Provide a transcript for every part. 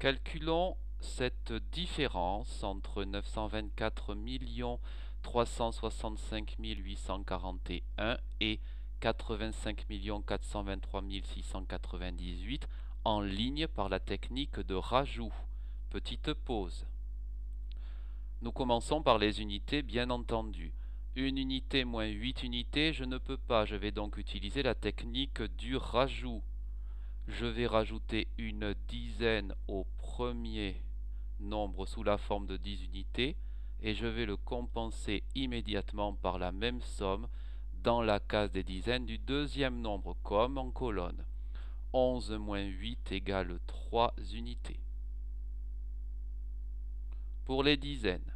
Calculons cette différence entre 924 365 841 et 85 423 698 en ligne par la technique de rajout. Petite pause. Nous commençons par les unités, bien entendu. Une unité moins 8 unités, je ne peux pas. Je vais donc utiliser la technique du rajout. Je vais rajouter une dizaine au premier nombre sous la forme de 10 unités et je vais le compenser immédiatement par la même somme dans la case des dizaines du deuxième nombre, comme en colonne. 11 moins 8 égale 3 unités. Pour les dizaines,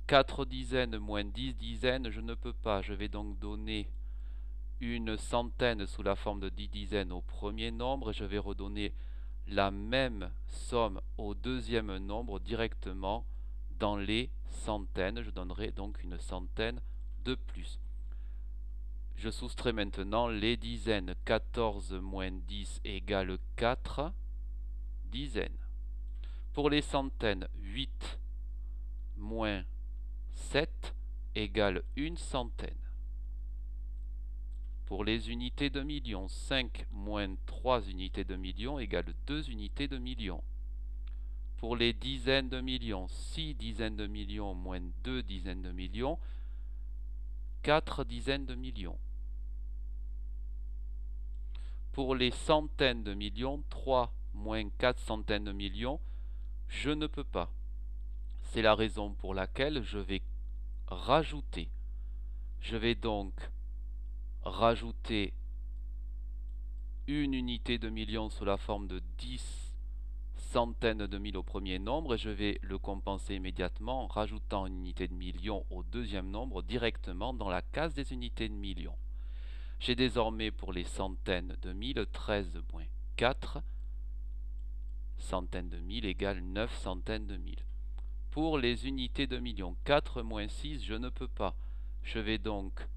4 dizaines moins 10 dizaines, je ne peux pas. Je vais donc donner une centaine sous la forme de 10 dizaines au premier nombre et je vais redonner la même somme au deuxième nombre directement dans les centaines. Je donnerai donc une centaine de plus. Je soustrais maintenant les dizaines. 14 moins 10 égale 4 dizaines. Pour les centaines, 8 moins 7 égale une centaine. Pour les unités de million, 5 moins 3 unités de million égale 2 unités de million. Pour les dizaines de millions, 6 dizaines de millions moins 2 dizaines de millions, 4 dizaines de millions. Pour les centaines de millions, 3 moins 4 centaines de millions, je ne peux pas. C'est la raison pour laquelle je vais rajouter. Je vais donc rajouter une unité de million sous la forme de 10 centaines de mille au premier nombre et je vais le compenser immédiatement en rajoutant une unité de million au deuxième nombre directement dans la case des unités de million. J'ai désormais pour les centaines de mille 13 moins 4 centaines de mille égale 9 centaines de mille. Pour les unités de million, 4 moins 6, je ne peux pas. Je vais donc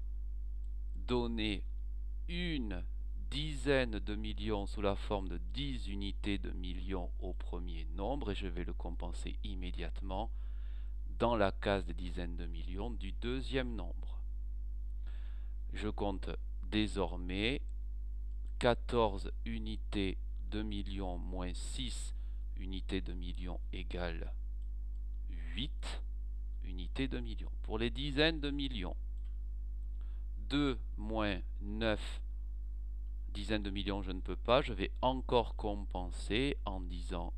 donner une dizaine de millions sous la forme de 10 unités de millions au premier nombre et je vais le compenser immédiatement dans la case des dizaines de millions du deuxième nombre. Je compte désormais 14 unités de millions moins 6 unités de millions égale 8 unités de millions. Pour les dizaines de millions, 2 moins 9 dizaines de millions, je ne peux pas. Je vais encore compenser en disant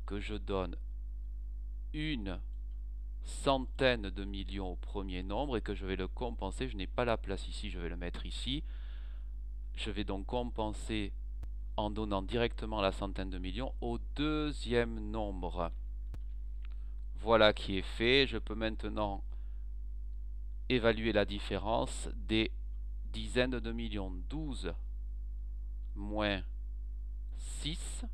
que je donne une centaine de millions au premier nombre et que je vais le compenser. Je n'ai pas la place ici, je vais le mettre ici. Je vais donc compenser en donnant directement la centaine de millions au deuxième nombre. Voilà qui est fait. Je peux maintenant évaluer la différence des dizaines de millions. 12 moins 6,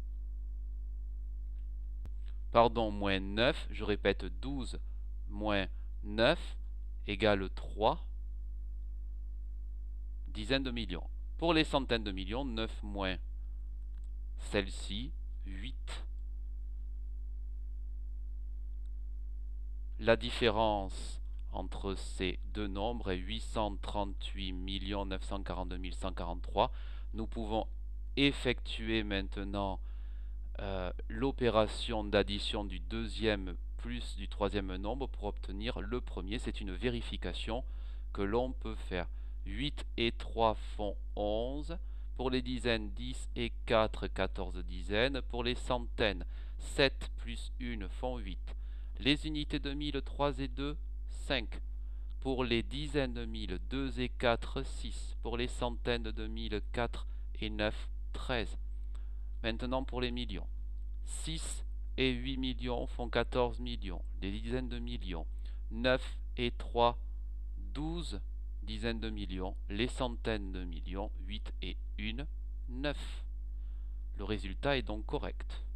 moins 9, je répète 12 moins 9 égale 3 dizaines de millions. Pour les centaines de millions, 9 moins celle-ci, 8. La différence entre ces deux nombres est 838 942 143. Nous pouvons effectuer maintenant l'opération d'addition du deuxième plus du troisième nombre pour obtenir le premier. C'est une vérification que l'on peut faire. 8 et 3 font 11. Pour les dizaines, 10 et 4, 14 dizaines. Pour les centaines, 7 plus 1 font 8. Les unités de mille, 3 et 2, 5. Pour les dizaines de mille, 2 et 4, 6. Pour les centaines de mille, 4 et 9, 13. Maintenant pour les millions. 6 et 8 millions font 14 millions. Les dizaines de millions. 9 et 3, 12 dizaines de millions. Les centaines de millions. 8 et 1, 9. Le résultat est donc correct.